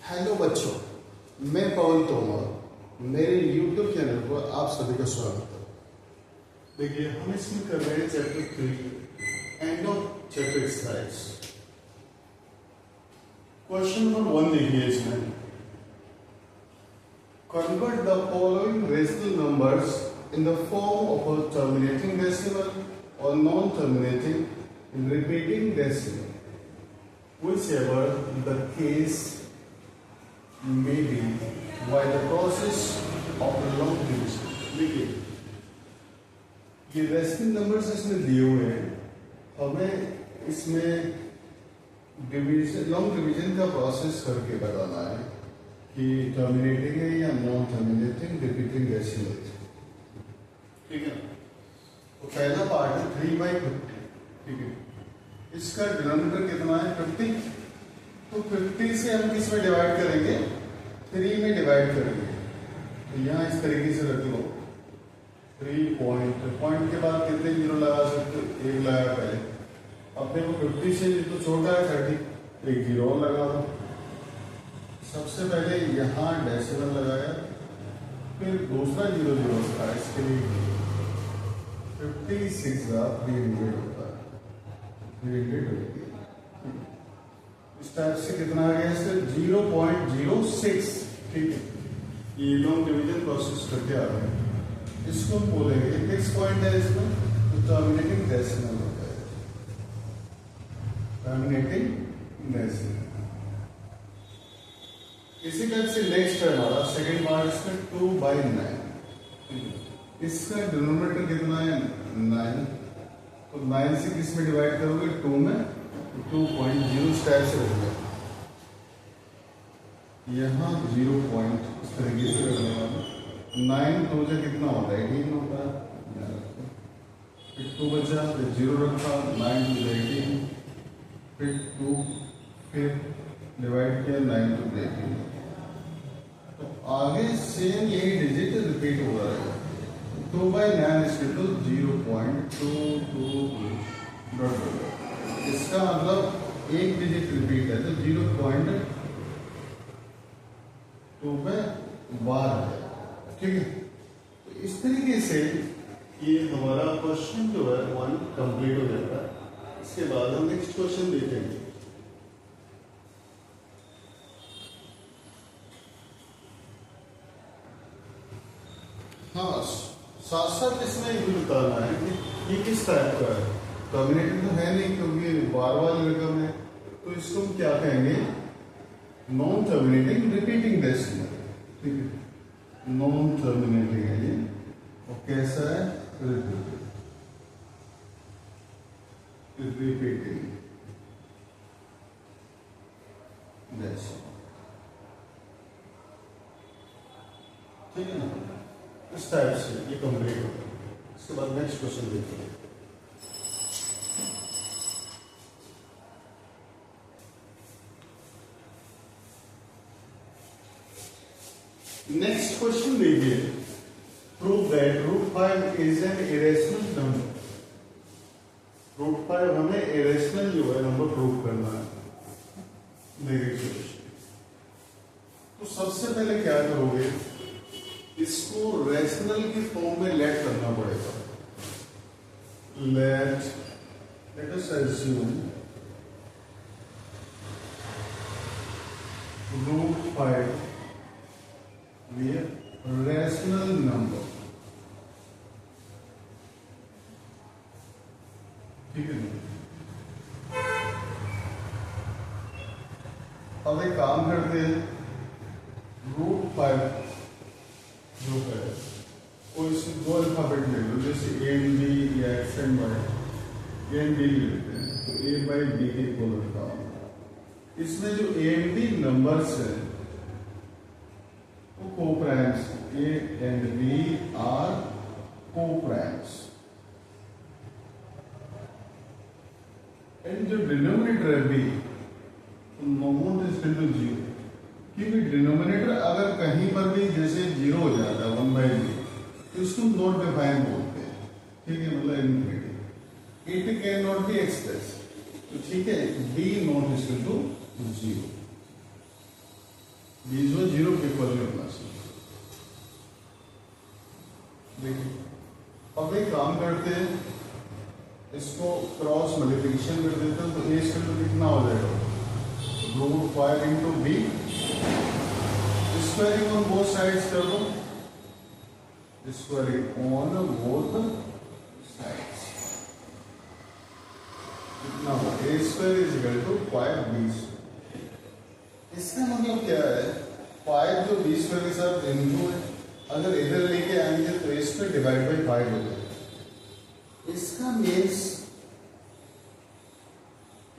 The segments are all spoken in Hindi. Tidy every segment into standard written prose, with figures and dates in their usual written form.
हेलो बच्चों, मैं पवन तोमर। मेरे YouTube चैनल पर आप सभी का स्वागत है। देखिए, हम इसमें कर रहे हैं chapter 3 end of chapter exercise. Question number 1 देखिए इसमें, convert the following rational numbers in the form of a terminating decimal और non terminating repeating decimal whichever the case may be while the process of long division। देखिए, ये रेशनल नंबर्स इसमें दिए हुए हैं, हमें इसमें डिवीजन लॉन्ग डिवीजन का प्रोसेस करके बताना है कि टर्मिनेटिंग है या नॉन टर्मिनेटिंग रिपीटिंग डेसिमल। ठीक है, तो पहला पार्ट है 3/50। ठीक है, इसका डिनोमिनेटर कितना है 50, तो 50 से हम किस में डिवाइड करेंगे, 3 में डिवाइड करेंगे। तो यहाँ इस तरीके से रख लो, 3 पॉइंट के बाद कितने जीरो लगा सकते हो, 1 लगा पहले। अब देखो 50 से तो छोटा है 30, एक जीरो और लगा दो। सबसे पहले यहाँ डेसिमल लगाया, फिर दूसरा जीरो जीरो था, इसके लिए 56 का 300 होता है, 300 इस टाइप से कितना आ गया इससे 0.06। ठीक है, ये लॉन्ग डिवीजन प्रोसेस करके आ रहे हैं। इसको हम बोलेंगे फिक्स पॉइंट है इसमें, तो टर्मिनेटिंग डेसिमल होता है, टर्मिनेटिंग डेसिमल। इसी टाइप से नेक्स्ट है हमारा सेकेंड पार्ट, इसमें 2/9। इसका डिनोमिनेटर कितना है 9, तो 9 से किस में डिवाइड करोगे 2 में, 2.0 स्टाइल से रखना। यहाँ 0 पॉइंट इस तरीके से रखने वाला। 9 2 से कितना होता है 18 होता है, फिर 2 बचा, फिर 0 रखा, 9 2 18, फिर 2, फिर डिवाइड किया 9 2 18। तो आगे सेम यही डिजिट रिपीट हो रहा है। 2/9 is 0.22। इसका मतलब एक डिजिट रिपीट है तो 0.2 पे बार है। ठीक है, तो इस तरीके से ये हमारा क्वेश्चन जो है 1 कंप्लीट हो जाता है। इसके बाद हम नेक्स्ट क्वेश्चन देखेंगे। हाँ, साथ साथ इसमें ये भी बताना है कि ये किस टाइप का है। टर्मिनेटिंग तो है नहीं क्योंकि बार बार रकम है, तो इसको हम क्या कहेंगे, नॉन टर्मिनेटिंग रिपीटिंग डेसिमल। ठीक है, नॉन टर्मिनेटिंग है ये, और कैसा है रिपीटिंग डेसिमल। ठीक है ना, इस टाइप से ये कंप्लीट होगा। इसके बाद नेक्स्ट क्वेश्चन देखते हैं। नेक्स्ट क्वेश्चन देखिए, prove that √5 is an irrational number. √5 हमें इरेशनल जो है नंबर प्रूव करना है। देखिए, तो सबसे पहले क्या करोगे, इसको रेशनल की फॉर्म में लेट करना पड़ेगा। Let us assume √5 be a rational number। ठीक है, अब एक काम करते हैं, √5 जो है वो इसमें 2 अल्फाबेट ले लो, जैसे A and B या X and Y। A and B लेते हैं तो A/B के इक्वल रखा। इसमें जो A and B नंबर्स है वो co-primes, A and B are co-primes. And जो डिनोमिनेटर है B, तो नॉट इज इक्वल टू 0, क्योंकि डिनोमिनेटर अगर कहीं पर भी जैसे 0 हो जाता है 1/b, तो इसको नॉट डिफाइन बोलते हैं। ठीक है, मतलब infinity, it can not be express. तो ठीक है, b not equal to 0। Zero के इक्वल होना चाहिए। देखिए अब एक काम करते हैं, इसको क्रॉस मल्टीप्लिकेशन कर देते हैं, तो ए स्क्वायर तो कितना हो जाएगा, root 5 into b, squaring on both sides कर दो, स्क्वायरिंग ऑन बोथ साइड्स कितना होगा, a square is equal to 5b square. इसका मतलब क्या है, 5 जो b स्क्वायर के साथ इंटू है, अगर इधर लेके आएंगे तो ए स्क्वायर डिवाइड बाई 5 हो जाएगा। इसका means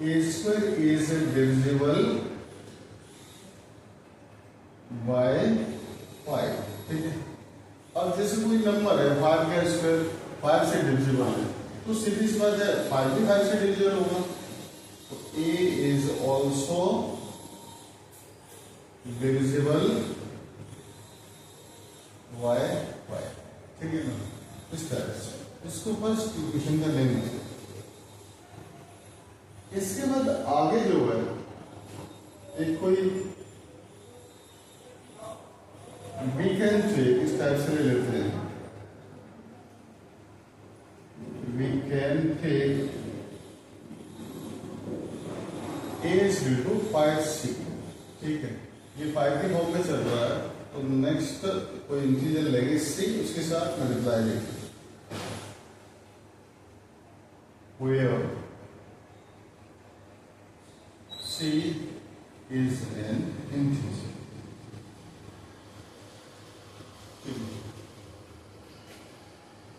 A square is divisible by 5, ठीक है। अब जैसे कोई नंबर है 5 का स्क्वायर 5 से डिविजिबल है, तो सीधी सी बात है 5 भी 5 से डिविजिबल होगा, तो ए इज ऑल्सो डिविजिबल बाय 5, ठीक है ना। इस तरह से इसको फर्स्ट इक्वेशन का लेंगे। इसके बाद आगे जो है एक कोई वी कैन टेक, इस टाइप से ले लेते हैं, we can take A is equal to 5c, ठीक है। ये 5 के फॉर्म में चल रहा है, तो नेक्स्ट कोई इंटीजर लेंगे सी, उसके साथ मल्टीप्लाई लेंगे, where c is an integer,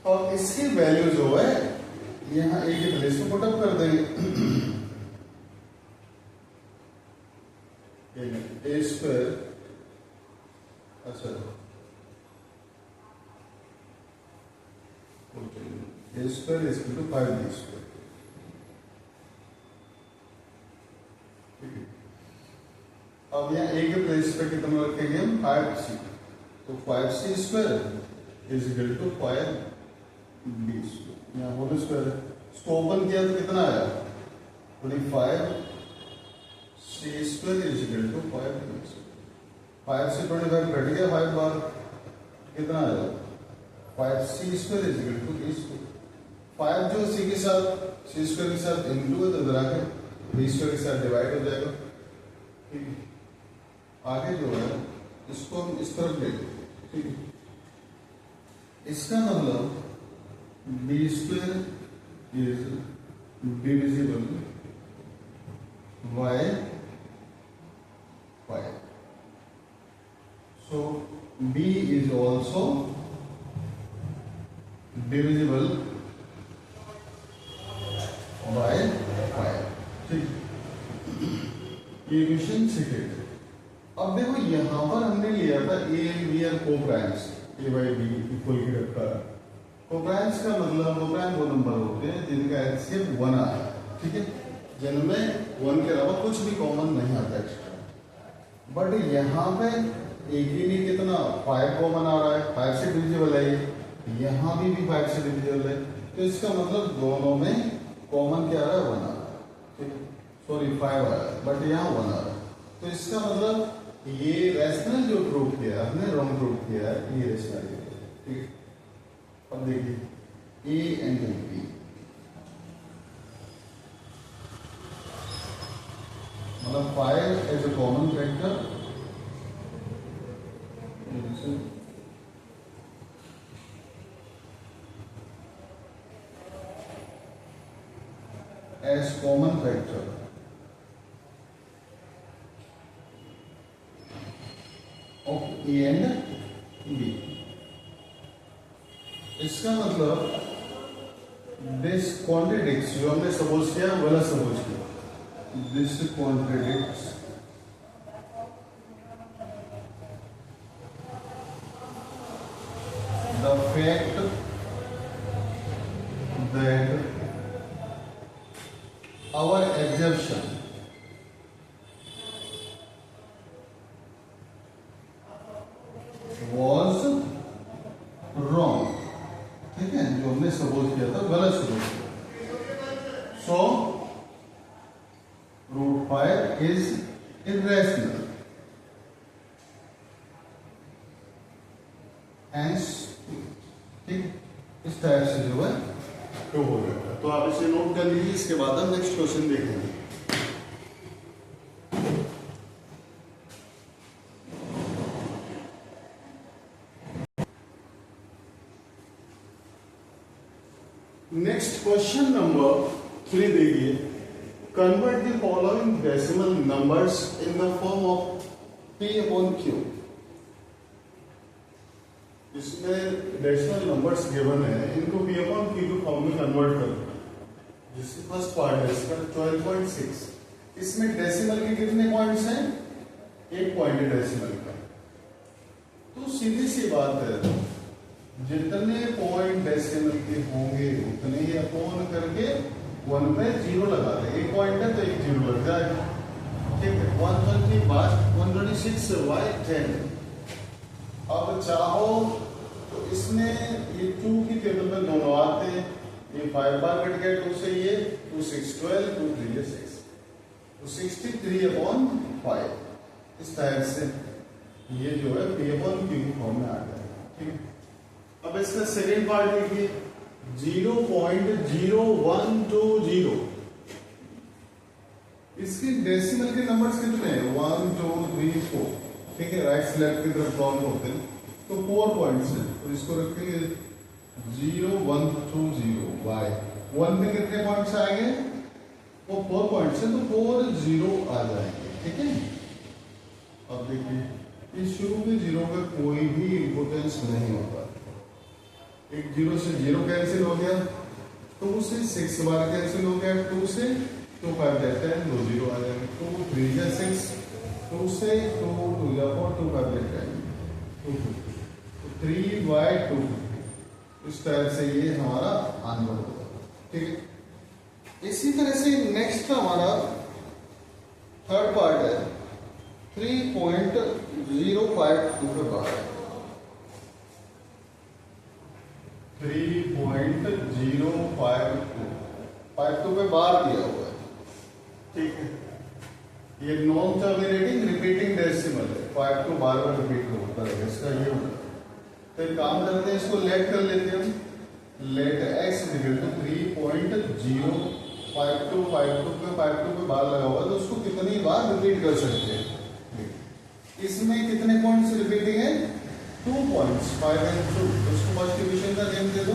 और इसकी वैल्यू जो है यहां ए के प्लेस में पुटअप कर देंगे, ए स्क्वायर, अच्छा a square is equal to 5b square, ठीक है। अब यहाँ ए के प्लेस पे कितना रखेंगे हम, 5c, तो 5c square is equal to 5b square, यहाँ होल स्क्वायर है, इसको ओपन किया तो कितना आया 25, c square is equal to 5b square, 5 से 25 घट गया 5 बार, कितना आया 5c square is equal to b square. 5 जो c के साथ c स्क्वायर के साथ इंटू है, तो इधर आके b स्क्वायर के साथ डिवाइड हो जाएगा, ठीक है। आगे जो है इसको हम इस तरफ ले लेंगे, ठीक है। इसका मतलब b square is divisible by 5, so b is also divisible by 5, ठीक। ये इक्वेशन सेकेंड। अब देखो यहां पर हमने लिया था a and b are coprimes, a by b equal की रखा है। कोप्राइम्स का मतलब कोप्राइम वो नंबर होते हैं जिनका एलसीएम 1 आ रहा है, ठीक है, जिनमें 1 के अलावा कुछ भी कॉमन नहीं आता एक्स्ट्रा। बट यहाँ पे एक ही नहीं, कितना 5 कॉमन आ रहा है, 5 से डिविजिबल है ये, यहाँ भी 5 से डिविजिबल है, तो इसका मतलब दोनों में कॉमन क्या आ रहा है 1 आ रहा है, ठीक है, सॉरी 5 आ रहा है, बट यहाँ 1 आ रहा है, तो इसका मतलब ये रैशनल जो प्रूव किया है हमने, रॉन्ग प्रूव किया है, ये रैशनल है, ठीक है। अब देखिए ए एंड बी, मतलब 5 as A common factor as common factor of A and B। इसका मतलब दिस कॉन्ट्रडिक्ट्स, जो हमने सपोज किया गलत सपोज किया, this contradicts the fact that our assumption was wrong, ठीक है, जो हमने सपोज किया था गलत सपोज किया। सो रूट 5 इज इरेशनल, इसके बाद हम नेक्स्ट क्वेश्चन देखेंगे। नेक्स्ट क्वेश्चन नंबर 3 देखिए, convert the following decimal numbers in the form of P upon Q। इसमें डेसिमल नंबर्स गिवन है, इनको P अपॉन Q के फॉर्म में कन्वर्ट करना है। जिसके फर्स्ट पार्ट है इसका 12.6। इसमें डेसिमल के कितने पॉइंट्स हैं? एक पॉइंट है डेसिमल का। तो सीधी सी बात है, जितने पॉइंट डेसिमल के होंगे उतने ही अपॉन करके 1 पे 0 लगा दें। एक पॉइंट है तो एक 0 लग जाएगा, ठीक है। 120 बार 126 y 10। अब चाहो तो इसमें ये 2 की टेबल में दोनों आते हैं, ये 5 बार कट गया 2 से, ये 2 6 12 2 3 6, तो 63 अपॉन 5। इस टाइप से ये जो है P अपॉन Q की फॉर्म में आ जाएगा, ठीक है। अब इसका सेकेंड पार्ट देखिए, 0.0120। इसके डेसिमल के नंबर्स कितने हैं? 1 2 3 4, ठीक है। राइट से लेफ्ट की तरफ काउंट होते हैं तो 4 पॉइंट्स हैं, तो इसको रखेंगे 0120 y। 1 में कितने पॉइंट्स आएंगे? वो 4 पॉइंट्स हैं, तो 4 0 आ जाएंगे, ठीक है। अब देखिए इस शुरू में 0 का कोई भी इंपोर्टेंस नहीं होता। एक 0 से 0 कैंसिल हो गया, 2 से 6 बार कैंसिल हो गया, 2 से 2 5 10 2 0 आ जाएंगे, 2 3 6, 2 से 2 2 4 2 5 10 250, तो 3/2। इस तरह से ये हमारा आंसर होगा, ठीक है। इसी तरह से नेक्स्ट हमारा थर्ड पार्ट है 3.052 पे बार है, 3.052 पे बार दिया हुआ है, ठीक है। ये नॉन टर्मिनेटिंग रिपीटिंग डेसिमल है, 52 बार बार रिपीट होता है, इसका ये होता है। तो एक काम करते हैं, इसको लेट कर लेते हैं। लेट x इक्वल टू 3.052 52 पे बार लगा हुआ, तो उसको कितनी बार रिपीट कर सकते हैं? इसमें कितने पॉइंट्स रिपीटिंग है? 2 पॉइंट्स 5 and 2। उसको मल्टीप्लिकेशन का नेम दे दो,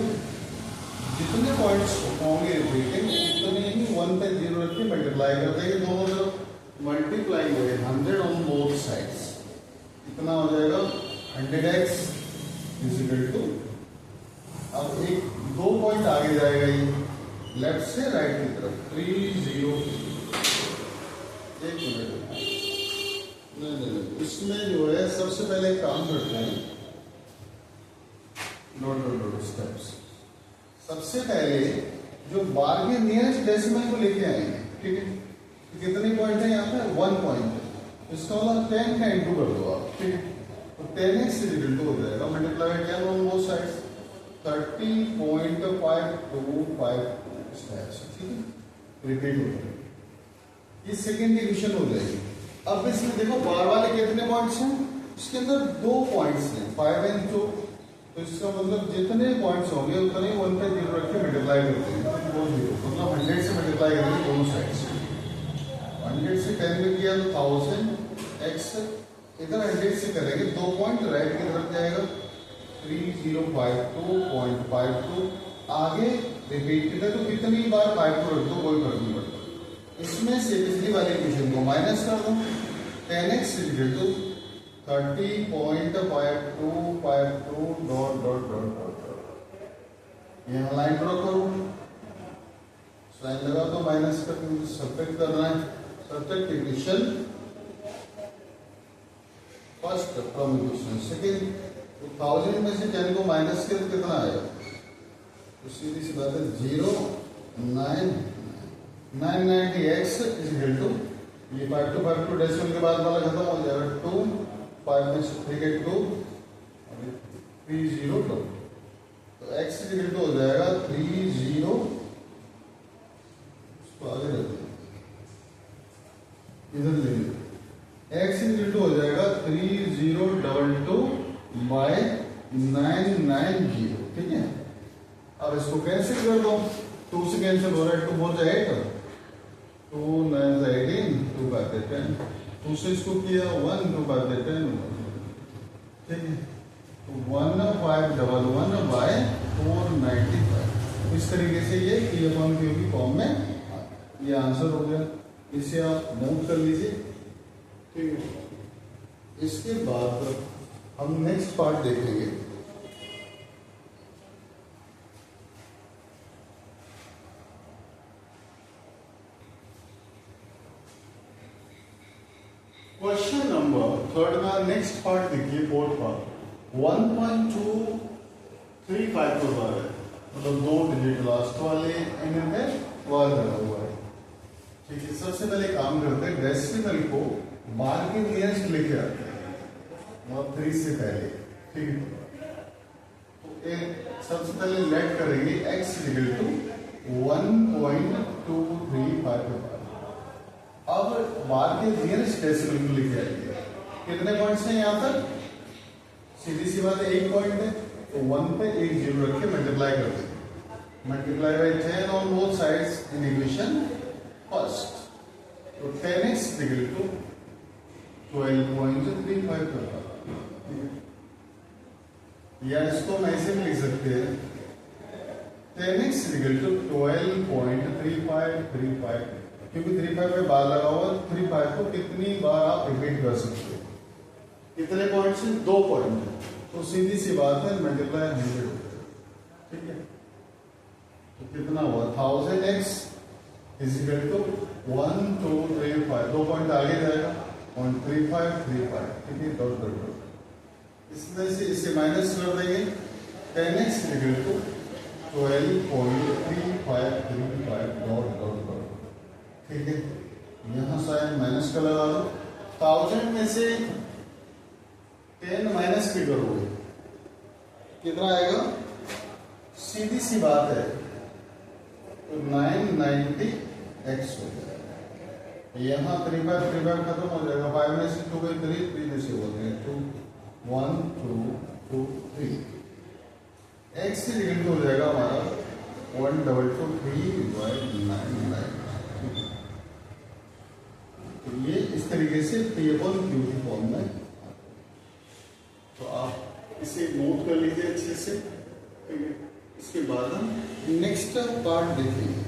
जितने पॉइंट्स होंगे रिपीटिंग उतने ही 1 पे 0 रख के मल्टीप्लाई कर देंगे दोनों तरफ। मल्टीप्लाई करें 100 ऑन बोथ साइड्स, इतना हो जाएगा 100x इज इक्वल टू, अब एक 2 पॉइंट आगे जाएगा ये लेफ्ट से राइट की तरफ 30। एक मिनट, नहीं, इसमें जो है सबसे पहले काम करते हैं, नोट स्टेप्स। सबसे पहले जो बार के नियरेस्ट डेसिमल को लेके आएंगे, ठीक है। तो कितने पॉइंट है यहाँ पे? 1 पॉइंट है, इसका मतलब 10 का इंटू कर दो आप, ठीक है। तो 10x इक्वल टू हो जाएगा मल्टीप्लाई 10 ऑन बोथ साइड्स 30.5252, ठीक है। रिपीट हो जाएगा, ये सेकेंड डिविजन हो जाएगी। अब इसमें देखो बार वाले कितने पॉइंट्स हैं? इसके अंदर 2 पॉइंट्स हैं 5 and 2, तो इसका मतलब जितने पॉइंट्स होंगे उतने ही 1 पे 0 रख के मल्टीप्लाई करते हैं, तो 0 मतलब 100 से मल्टीप्लाई करेंगे दोनों साइड से। 100 से 10 में किया तो 1000 x, इधर 100 से करेंगे 2 पॉइंट राइट की तरफ जाएगा 3052.52। आगे रिपीट किया तो कितनी बार 5 को रख दो, कोई फर्क नहीं पड़ता। इसमें से पिछली वाली इक्वेशन को माइनस कर दो, 10x equal to 30.5252 dot dot dot dot. यहाँ लाइन ड्रॉ करो, साइन लगा दो, माइनस कर सब्ट्रैक्ट करना है। Subtract equation first from equation second, तो 1000 में से 10 को माइनस कर कितना आएगा? तो सीधी सी बात है 0.990x इज इक्वल टू, ये 5252 डेसिमल के बाद वाला खत्म हो जाएगा 2, 5 में से 3 के 2 और 302, तो x इज इक्वल टू हो जाएगा 30, इसको आगे रख दो, इधर ले लो, x इज इक्वल टू हो जाएगा 3022/990, ठीक है। अब इसको कैंसिल कर दो, 2 से कैंसिल हो रहा है, 2 4 जा 8, 2 9 जा 18, 2 5 10, 2 से इसको किया 1, 2 5 10, ठीक है। 1511 बाय 495, इस तरीके से ये P अपॉन Q की फॉर्म में ये आंसर हो गया। इसे आप नोट कर लीजिए, ठीक है। इसके बाद हम नेक्स्ट पार्ट देखेंगे। क्वेश्चन नंबर 3 का नेक्स्ट पार्ट देखिए, फोर्थ पार्ट। 1.235 को बार है, मतलब 2 डिजिट लास्ट वाले एंड में बार लगा हुआ है, ठीक है। सबसे पहले काम करते हैं, डेसिमल को बार के नियरेस्ट लेके आते हैं, मतलब 3 से पहले, ठीक है। तो सबसे पहले लेट करेंगे x इक्वल टू 1.235 के बाद। अब बार के नियरेस्ट डेसिमल को लेके आएंगे, कितने पॉइंट्स हैं यहाँ तक, सीधी सी बात है 1 पॉइंट है, तो 1 पे 1 जीरो रख के मल्टीप्लाई कर देंगे। Multiply by 10 on both sides in equation first, तो 10x इक्वल टू 12.35 होगा, या इसको हम ऐसे भी लिख सकते हैं 10x इक्वल टू 12.3535, क्योंकि 35 पे बार लगा हुआ, 35 को कितनी बार आप रिपीट कर सकते हो, कितने पॉइंट से 2 पॉइंट है, तो सीधी सी बात है मल्टीप्लाई 100 होता है, ठीक है। तो कितना हुआ 1000x is equal to 1235, 2 point आगे जाएगा 0.3535, ठीक है। डॉट डॉट डॉट इसमें से इसे माइनस कर देंगे, 10x equal to 12.3535 dot dot dot, ठीक है। यहाँ साइन माइनस का लगा दो, 1000 में से 10 माइनस भी करोगे कितना आएगा, सीधी सी बात है, तो 990x हो जाएगा। यहाँ 35 खत्म हो जाएगा, 5 में से 2 गए 3, 3 में से हो गए 2, 1 2 2 3, x इक्वल हो जाएगा हमारा 1223/9। तो ये इस तरीके से P अपॉन Q की फॉर्म में, तो आप इसे नोट कर लीजिए अच्छे से, ठीक है। इसके बाद हम नेक्स्ट पार्ट देखेंगे।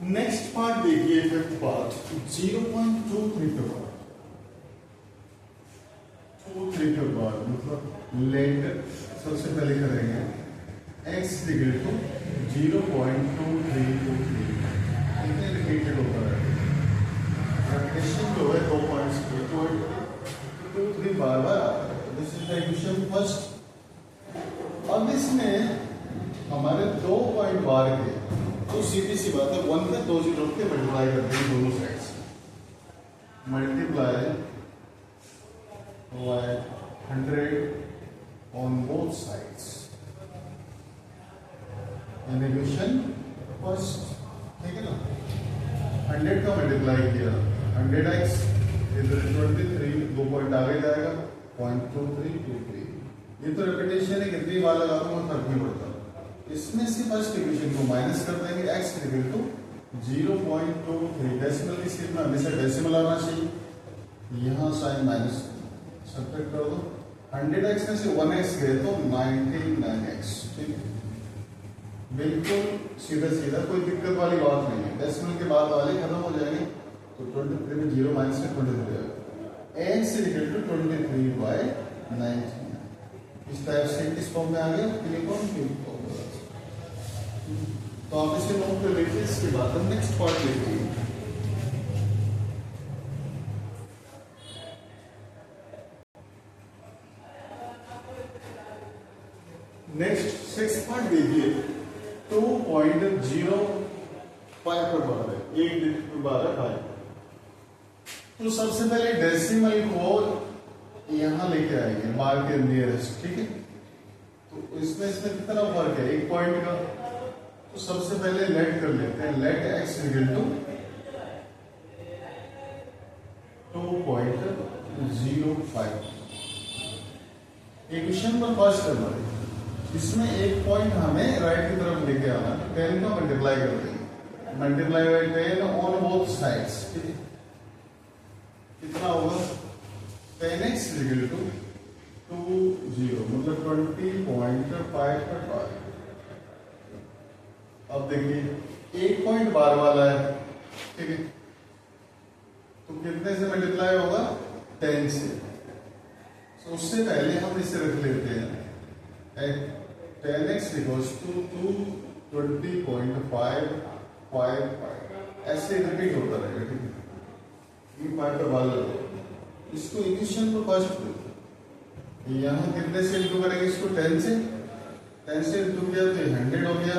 नेक्स्ट पार्ट देखिए, फिफ्थ पार्ट 0.23 के बाद, 23 के बाद मतलब लेट सबसे पहले करेंगे x इक्वल टू 0.2323, इतने रिपीटेड होता है, रेपिटेशन जो है 2 पॉइंट्स पे 2.23 बार बार आता है। This is the equation first. अब इसमें हमारे 2 पॉइंट बार के, तो सीधी सी बात है 1 पे 2 जीरो के मल्टीप्लाई करते हैं दोनों साइड से, multiply by 100 on both sides in equation first, ठीक है ना। 100 का मल्टीप्लाई किया 100x इधर 23, 2 पॉइंट आगे जाएगा 0.2323, ये तो रेपिटेशन है, कितनी बार लगा दूंगा फर्क नहीं पड़ता। इसमें से फर्स्ट इक्वेशन को माइनस कर देंगे, x इक्वल टू 0.23, डेसिमल की स्थिति में हमेशा डेसिमल आना चाहिए, यहाँ साइन माइनस सब्ट्रैक्ट कर दो, 100x में से 1x गए तो 99x, ठीक है। बिल्कुल सीधा सीधा, कोई दिक्कत वाली बात नहीं है, डेसिमल के बाद वाले खत्म हो जाएंगे, तो 23 में 0 माइनस में 23 आएगा, x इक्वल टू 23/19, इस टाइप से किस फॉर्म में आ गया, तो आप इसे नोट कर लीजिए। इसके बाद हम नेक्स्ट पार्ट देखेंगे। नेक्स्ट 6 पार्ट देखिए, 2.05 पर बार है, 1 डिजिट पर बार है 5। तो सबसे पहले डेसिमल को यहाँ लेके आएंगे बार के नियरेस्ट, ठीक है। तो इसमें कितना फर्क है, 1 पॉइंट का, तो सबसे पहले लेट कर लेते हैं, let x equal to 0.05। Equation पर फर्स्ट नंबर है, इसमें एक पॉइंट हमें राइट की तरफ लेके आना है, 10 का मल्टीप्लाई कर देंगे, multiply by 10 on both sides, कितना होगा 10x इक्वल टू 20, मतलब 20.5। अब देखिए 1 पॉइंट बार वाला है, ठीक है, तो कितने से मल्टीप्लाई होगा 10 से। तो उससे पहले हम इसे रख लेते हैं 10x इक्वल्स टू 20.5, ऐसे रिपीट होता रहेगा, ठीक है, ये पार्ट पर बाल इसको इक्वेशन को फर्स्ट यहाँ कितने से इंटू करेंगे इसको 10 से इंटू किया तो 100 हो गया,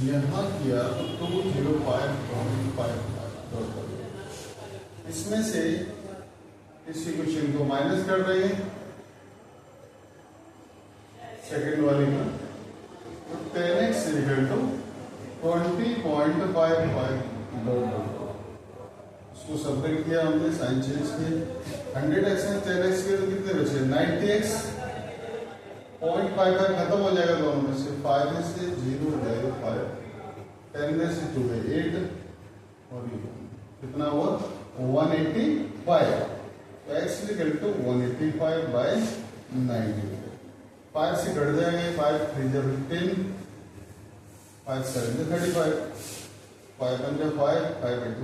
यहाँ किया तो 205.5। इसमें से इस इक्वेशन को माइनस कर रहे हैं सेकेंड वाली में, तो 10x इक्वल टू 20.55। इसको सब्ट्रैक्ट किया हमने, साइन चेंज किए, 100x में 10x के तो कितने बचे 90x, 0.55 खत्म हो जाएगा दोनों में से, 5 में से 0 हो जाएगा 5, 10 में से 2 है 8 और ये कितना हुआ 185। तो x इक्वल टू 185/90। 5 से घट जाएंगे, 5 3 जब 10, 5 7 35, 5 1 5, 5 8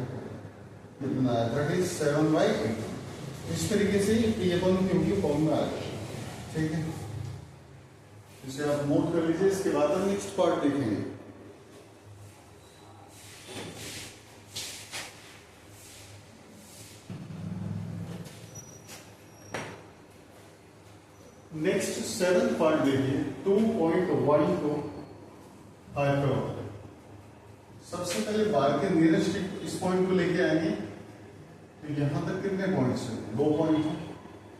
कितना 37/8। इस तरीके से ये अपन क्योंकि फॉर्म में आ गया, ठीक है, इसे आप नोट कर लीजिए। इसके बाद हम नेक्स्ट पार्ट देखेंगे। नेक्स्ट 7th पार्ट देखिए 2.12 हाइपरबोला। सबसे पहले बार के नियरेस्ट इस पॉइंट को लेके आएंगे, तो यहां तक कितने पॉइंट्स हैं 2 पॉइंट हैं,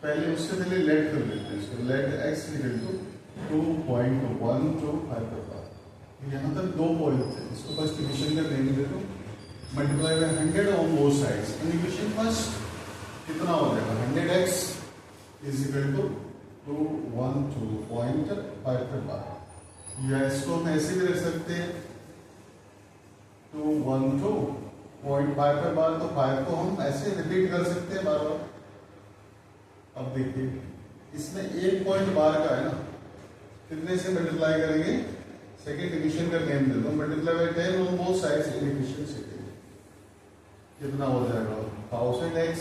पहले उससे पहले लेट कर लेते हैं इसको, let x equal to 2.12 hyperbola. यहां तक 2 पॉइंट थे, इसको फर्स्ट इक्वेशन का नेम दे दो, multiply by 100 on both sides. Equation first कितना हो जाएगा 100x इज इक्वल टू 212.5 या इसको हम ऐसे भी रख सकते हैं 212.5 तो 5 को हम ऐसे रिपीट कर सकते हैं बार बार। अब देखिए इसमें 1 पॉइंट बार का है ना, कितने से मल्टीप्लाई करेंगे, सेकेंड इक्वेशन का नेम दे दो, multiply bye 10 on both sides equation second, कितना हो जाएगा 1000x।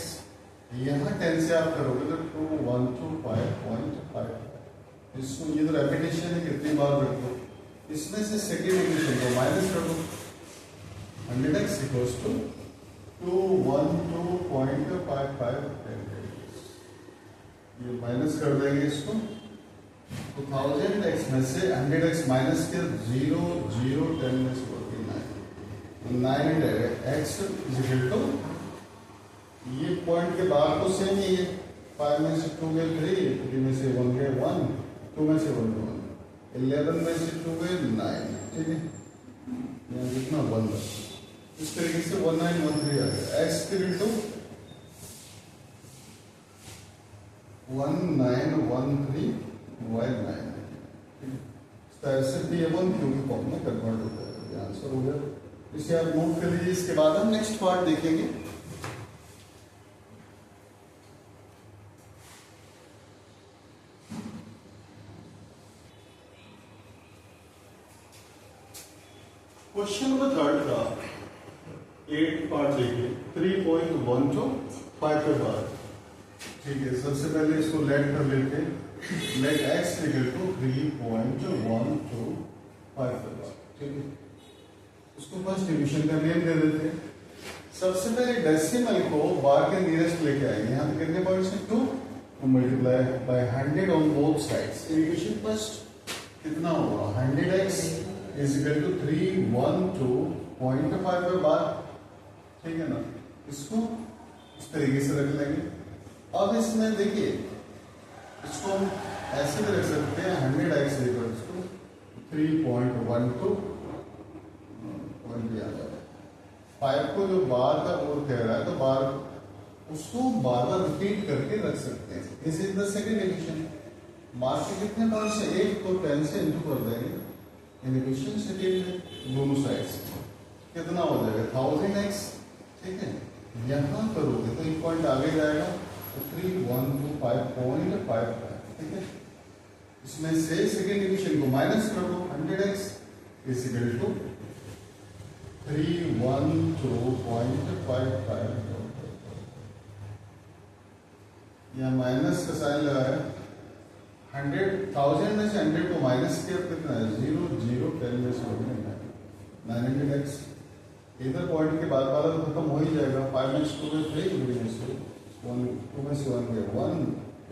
यहाँ 10 से आप करोगे तो 2125.5। इसको ये तो रेपिटेशन है, कितनी बार रखो, इसमें से सेकेंड इक्वेशन को माइनस कर दो, 100x इक्वल्स टू 212.55। ये माइनस कर देंगे इसको, तो 1000x में से 100x माइनस के 0 0 10 में से 9 x इज इक्वल टू, ये पॉइंट के बाहर तो सेम ही है, 5 में से 2 गए 3, 3 में से 1 गए 1, 2 में से 1 गए 1, 11 में से 2 गए 9, ठीक है, यहाँ कितना 1 बस, इस तरीके से 1913 आ गया। x इक्वल टू 1913/9, ऐसे भी अपन क्योंकि फॉर्म में कन्वर्ट होता है, ये आंसर हो गया। इसे आप नोट कर लीजिए। इसके बाद हम नेक्स्ट पार्ट देखेंगे। क्वेश्चन नंबर 3 का 8 पार्ट देखिए 3.12 बार, ठीक है। सबसे पहले इसको लेट कर लेते हैं, लेट x इक्वल टू 3.12 बार, ठीक है। उसको फर्स्ट डिवीजन का नेम दे देते हैं। सबसे पहले डेसिमल को बार के नियरेस्ट लेके आएंगे, यहाँ पे कितने पॉइंट्स हैं 2, multiply by 100 on both sides. Equation first कितना होगा 100x इज इक्वल टू 312.5 बार, ठीक है ना। इसको इस तरीके से रख लेंगे। अब इसमें देखिए इसको हम ऐसे भी रख सकते हैं 100x इक्वल टू 3.12 पॉइंट भी आ जाएगा। 5 को जो बार का और कह रहा है तो बार उसको बार बार रिपीट करके रख सकते हैं। This is the second equation. Mark के कितने पावर से 1 को 10 से इंटू कर देंगे। इक्वेशन सेकेंड है, दोनों साइड्स कितना हो जाएगा 1000x। ठीक है, यहाँ करोगे तो एक पॉइंट आगे जाएगा तो 3125.55। ठीक है, इसमें से सेकेंड इक्वेशन को माइनस कर दो 100x इज इक्वल टू 312.55। यहाँ माइनस का साइन लगाया, 100,000 में से 100 को माइनस किया कितना है 0 0 10 में से 900x। इधर पॉइंट के बाद वाला तो खत्म हो ही जाएगा। 5 में से 2 में 3, 3 में से 1, 2 में से 1 गए 1,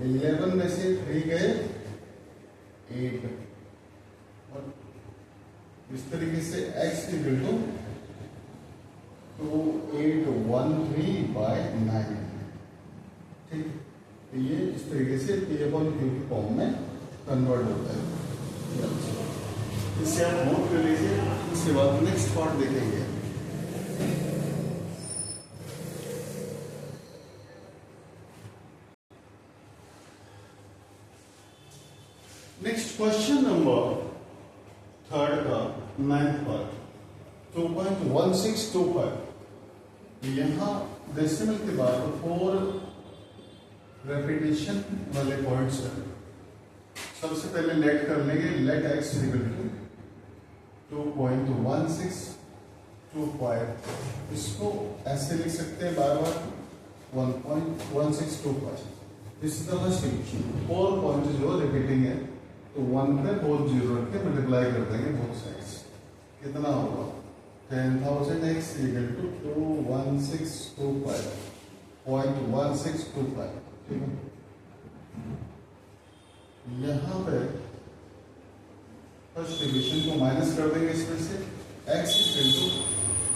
11 में से 3 गए 8। और इस तरीके से x इक्वल टू 2813/9। ठीक, तो ये इस तरीके से P/Q की फॉर्म में कन्वर्ट होता है। इससे आप नोट कर लीजिए, उसके बाद नेक्स्ट पार्ट देखेंगे। नेक्स्ट क्वेश्चन नंबर 3 का 9th पार्ट 2.1625। यहाँ डेसिमल के बाद 4 रेपिटेशन वाले पॉइंट्स हैं। सबसे पहले लेट कर लेंगे, लेट x इक्वल टू 2.1625। इसको ऐसे लिख सकते हैं बार बार 1.1625। This is the first equation. 4 point जो रिपीटिंग है तो 1 पे बोथ जीरो रख के मल्टीप्लाई कर देंगे बोथ साइड्स। कितना होगा 10,000x इक्वल टू 21625.1625। ठीक है, यहाँ पे फर्स्ट इक्वेशन को माइनस कर देंगे इसमें से x इक्वल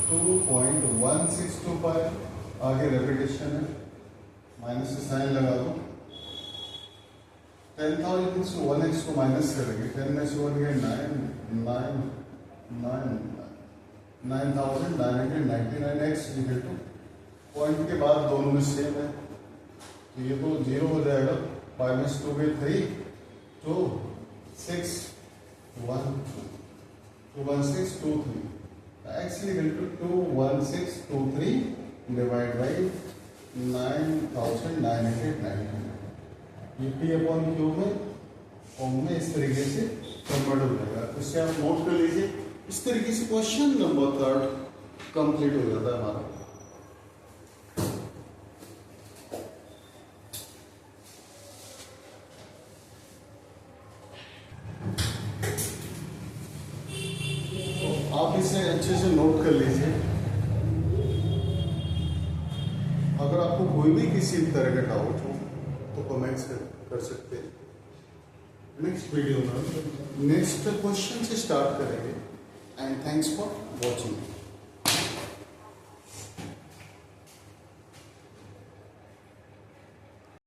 टू 2.1625। आगे रेपिटेशन है, माइनस से साइन लगा दो। 10,000 से 1x को माइनस करेंगे, 10 में से 1 गए 9,999x इक्वल टू पॉइंट के बाद दोनों में सेम है तो ये तो 0 हो जाएगा। 5 में से 2 गए 3 तो 6 1 21623। x equal to 21623 divide by 9,999। ये P/Q में फॉर्म में इस तरीके से कन्वर्ट हो जाएगा। इससे आप नोट कर लीजिए। इस तरीके से क्वेश्चन नंबर 3 कंप्लीट हो जाता है हमारा। तो आप इसे अच्छे से नोट कर लीजिए। अगर आपको कोई भी किसी तरह का डाउट हो तो कमेंट्स कर सकते हैं। नेक्स्ट वीडियो में नेक्स्ट क्वेश्चन से स्टार्ट करेंगे। And thanks for watching.